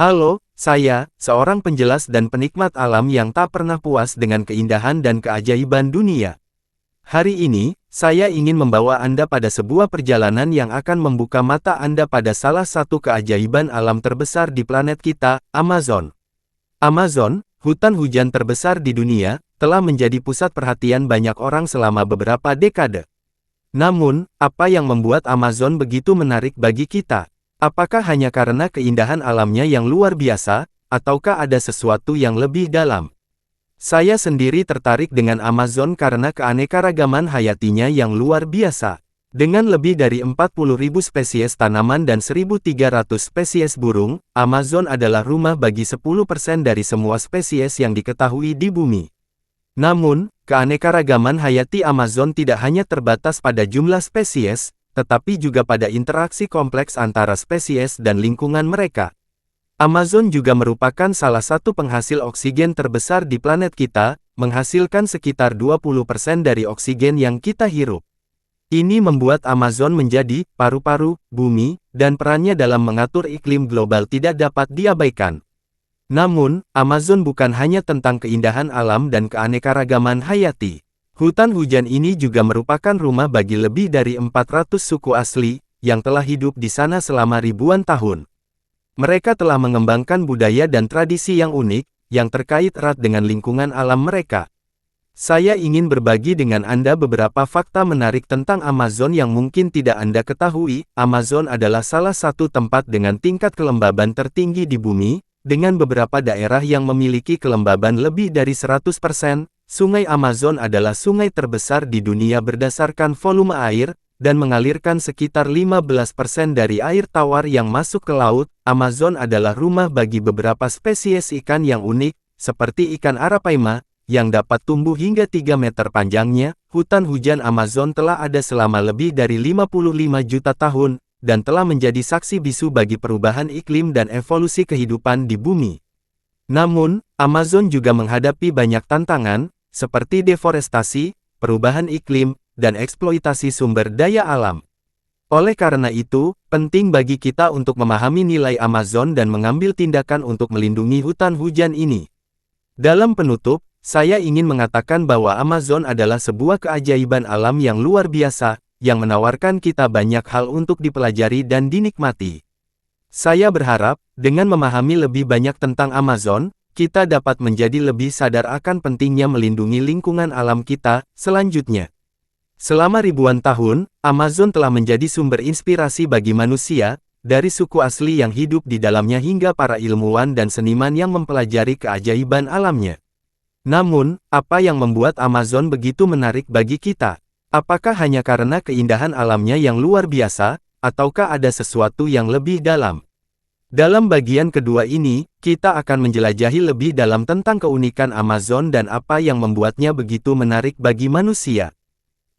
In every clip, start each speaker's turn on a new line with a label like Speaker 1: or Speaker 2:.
Speaker 1: Halo, saya, seorang penjelas dan penikmat alam yang tak pernah puas dengan keindahan dan keajaiban dunia. Hari ini, saya ingin membawa Anda pada sebuah perjalanan yang akan membuka mata Anda pada salah satu keajaiban alam terbesar di planet kita, Amazon. Amazon, hutan hujan terbesar di dunia, telah menjadi pusat perhatian banyak orang selama beberapa dekade. Namun, apa yang membuat Amazon begitu menarik bagi kita? Apakah hanya karena keindahan alamnya yang luar biasa, ataukah ada sesuatu yang lebih dalam? Saya sendiri tertarik dengan Amazon karena keanekaragaman hayatinya yang luar biasa. Dengan lebih dari 40.000 spesies tanaman dan 1.300 spesies burung, Amazon adalah rumah bagi 10% dari semua spesies yang diketahui di bumi. Namun, keanekaragaman hayati Amazon tidak hanya terbatas pada jumlah spesies, tetapi juga pada interaksi kompleks antara spesies dan lingkungan mereka. Amazon juga merupakan salah satu penghasil oksigen terbesar di planet kita, menghasilkan sekitar 20% dari oksigen yang kita hirup. Ini membuat Amazon menjadi paru-paru bumi, dan perannya dalam mengatur iklim global tidak dapat diabaikan. Namun, Amazon bukan hanya tentang keindahan alam dan keanekaragaman hayati. Hutan hujan ini juga merupakan rumah bagi lebih dari 400 suku asli, yang telah hidup di sana selama ribuan tahun. Mereka telah mengembangkan budaya dan tradisi yang unik, yang terkait erat dengan lingkungan alam mereka. Saya ingin berbagi dengan Anda beberapa fakta menarik tentang Amazon yang mungkin tidak Anda ketahui. Amazon adalah salah satu tempat dengan tingkat kelembaban tertinggi di bumi, dengan beberapa daerah yang memiliki kelembaban lebih dari 100%. Sungai Amazon adalah sungai terbesar di dunia berdasarkan volume air, dan mengalirkan sekitar 15% dari air tawar yang masuk ke laut. Amazon adalah rumah bagi beberapa spesies ikan yang unik, seperti ikan arapaima, yang dapat tumbuh hingga 3 meter panjangnya. Hutan hujan Amazon telah ada selama lebih dari 55 juta tahun, dan telah menjadi saksi bisu bagi perubahan iklim dan evolusi kehidupan di bumi. Namun, Amazon juga menghadapi banyak tantangan, seperti deforestasi, perubahan iklim, dan eksploitasi sumber daya alam. Oleh karena itu, penting bagi kita untuk memahami nilai Amazon dan mengambil tindakan untuk melindungi hutan hujan ini. Dalam penutup, saya ingin mengatakan bahwa Amazon adalah sebuah keajaiban alam yang luar biasa, yang menawarkan kita banyak hal untuk dipelajari dan dinikmati. Saya berharap, dengan memahami lebih banyak tentang Amazon, kita dapat menjadi lebih sadar akan pentingnya melindungi lingkungan alam kita. Selanjutnya, selama ribuan tahun, Amazon telah menjadi sumber inspirasi bagi manusia, dari suku asli yang hidup di dalamnya hingga para ilmuwan dan seniman yang mempelajari keajaiban alamnya. Namun, apa yang membuat Amazon begitu menarik bagi kita? Apakah hanya karena keindahan alamnya yang luar biasa, ataukah ada sesuatu yang lebih dalam? Dalam bagian kedua ini, kita akan menjelajahi lebih dalam tentang keunikan Amazon dan apa yang membuatnya begitu menarik bagi manusia.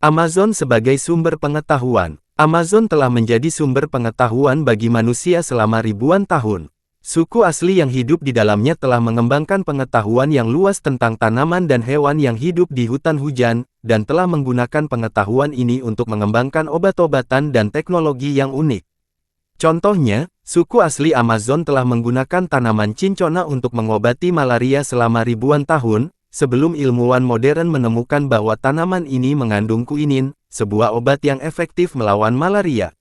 Speaker 1: Amazon sebagai sumber pengetahuan. Amazon telah menjadi sumber pengetahuan bagi manusia selama ribuan tahun. Suku asli yang hidup di dalamnya telah mengembangkan pengetahuan yang luas tentang tanaman dan hewan yang hidup di hutan hujan, dan telah menggunakan pengetahuan ini untuk mengembangkan obat-obatan dan teknologi yang unik. Contohnya, suku asli Amazon telah menggunakan tanaman cincona untuk mengobati malaria selama ribuan tahun, sebelum ilmuwan modern menemukan bahwa tanaman ini mengandung quinine, sebuah obat yang efektif melawan malaria.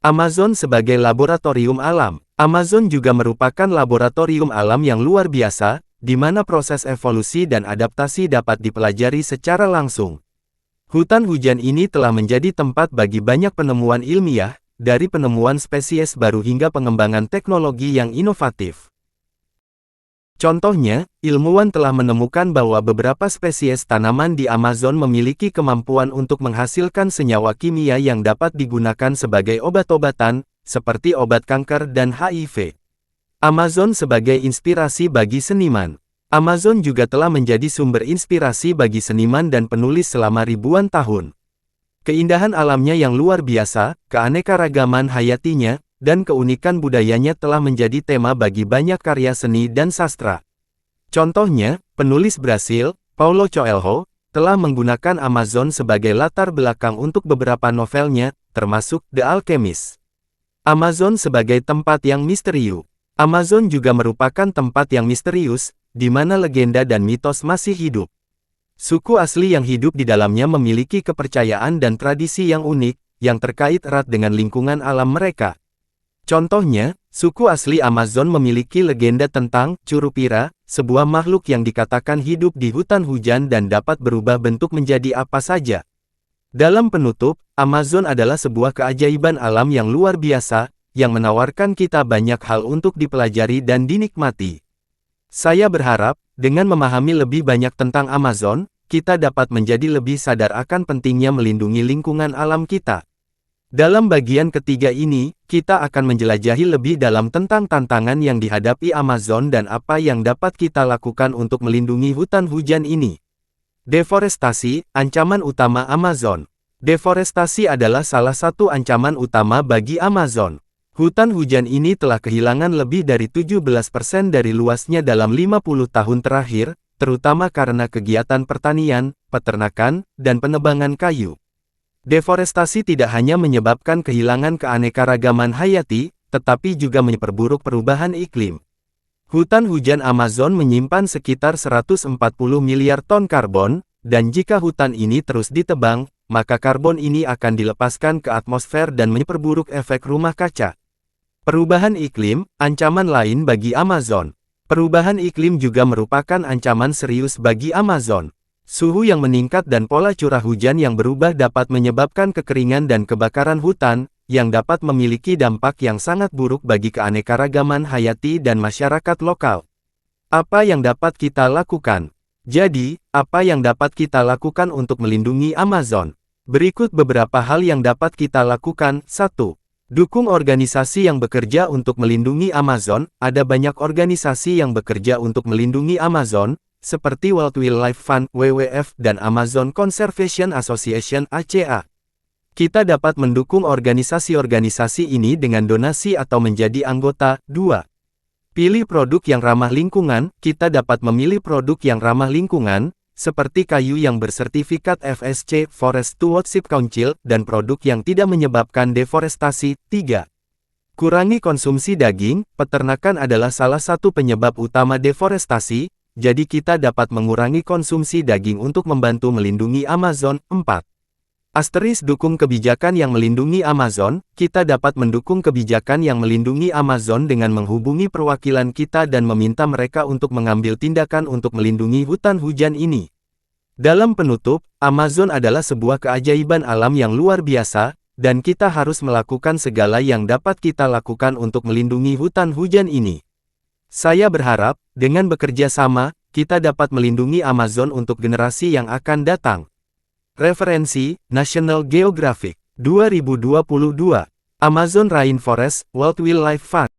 Speaker 1: Amazon sebagai laboratorium alam. Amazon juga merupakan laboratorium alam yang luar biasa, di mana proses evolusi dan adaptasi dapat dipelajari secara langsung. Hutan hujan ini telah menjadi tempat bagi banyak penemuan ilmiah, dari penemuan spesies baru hingga pengembangan teknologi yang inovatif. Contohnya, ilmuwan telah menemukan bahwa beberapa spesies tanaman di Amazon memiliki kemampuan untuk menghasilkan senyawa kimia yang dapat digunakan sebagai obat-obatan, seperti obat kanker dan HIV. Amazon sebagai inspirasi bagi seniman. Amazon juga telah menjadi sumber inspirasi bagi seniman dan penulis selama ribuan tahun. Keindahan alamnya yang luar biasa, keanekaragaman hayatinya, dan keunikan budayanya telah menjadi tema bagi banyak karya seni dan sastra. Contohnya, penulis Brasil, Paulo Coelho, telah menggunakan Amazon sebagai latar belakang untuk beberapa novelnya, termasuk The Alchemist. Amazon sebagai tempat yang misterius. Amazon juga merupakan tempat yang misterius, di mana legenda dan mitos masih hidup. Suku asli yang hidup di dalamnya memiliki kepercayaan dan tradisi yang unik, yang terkait erat dengan lingkungan alam mereka. Contohnya, suku asli Amazon memiliki legenda tentang Curupira, sebuah makhluk yang dikatakan hidup di hutan hujan dan dapat berubah bentuk menjadi apa saja. Dalam penutup, Amazon adalah sebuah keajaiban alam yang luar biasa, yang menawarkan kita banyak hal untuk dipelajari dan dinikmati. Saya berharap, dengan memahami lebih banyak tentang Amazon, kita dapat menjadi lebih sadar akan pentingnya melindungi lingkungan alam kita. Dalam bagian ketiga ini, kita akan menjelajahi lebih dalam tentang tantangan yang dihadapi Amazon dan apa yang dapat kita lakukan untuk melindungi hutan hujan ini. Deforestasi, ancaman utama Amazon. Deforestasi adalah salah satu ancaman utama bagi Amazon. Hutan hujan ini telah kehilangan lebih dari 17% dari luasnya dalam 50 tahun terakhir, terutama karena kegiatan pertanian, peternakan, dan penebangan kayu. Deforestasi tidak hanya menyebabkan kehilangan keanekaragaman hayati, tetapi juga memperburuk perubahan iklim. Hutan hujan Amazon menyimpan sekitar 140 miliar ton karbon, dan jika hutan ini terus ditebang, maka karbon ini akan dilepaskan ke atmosfer dan memperburuk efek rumah kaca. Perubahan iklim, ancaman lain bagi Amazon. Perubahan iklim juga merupakan ancaman serius bagi Amazon. Suhu yang meningkat dan pola curah hujan yang berubah dapat menyebabkan kekeringan dan kebakaran hutan, yang dapat memiliki dampak yang sangat buruk bagi keanekaragaman hayati dan masyarakat lokal. Apa yang dapat kita lakukan? Jadi, apa yang dapat kita lakukan untuk melindungi Amazon? Berikut beberapa hal yang dapat kita lakukan. 1. Dukung organisasi yang bekerja untuk melindungi Amazon. Ada banyak organisasi yang bekerja untuk melindungi Amazon, seperti World Wildlife Fund (WWF) dan Amazon Conservation Association (ACA). Kita dapat mendukung organisasi-organisasi ini dengan donasi atau menjadi anggota. 2. Pilih produk yang ramah lingkungan. Kita dapat memilih produk yang ramah lingkungan, seperti kayu yang bersertifikat FSC (Forest Stewardship Council) dan produk yang tidak menyebabkan deforestasi. 3. Kurangi konsumsi daging. Peternakan adalah salah satu penyebab utama deforestasi, jadi kita dapat mengurangi konsumsi daging untuk membantu melindungi Amazon. 4. Dukung kebijakan yang melindungi Amazon. Kita dapat mendukung kebijakan yang melindungi Amazon dengan menghubungi perwakilan kita dan meminta mereka untuk mengambil tindakan untuk melindungi hutan hujan ini. Dalam penutup, Amazon adalah sebuah keajaiban alam yang luar biasa, dan kita harus melakukan segala yang dapat kita lakukan untuk melindungi hutan hujan ini. Saya berharap, dengan bekerja sama, kita dapat melindungi Amazon untuk generasi yang akan datang. Referensi, National Geographic, 2022, Amazon Rainforest, World Wildlife Fund.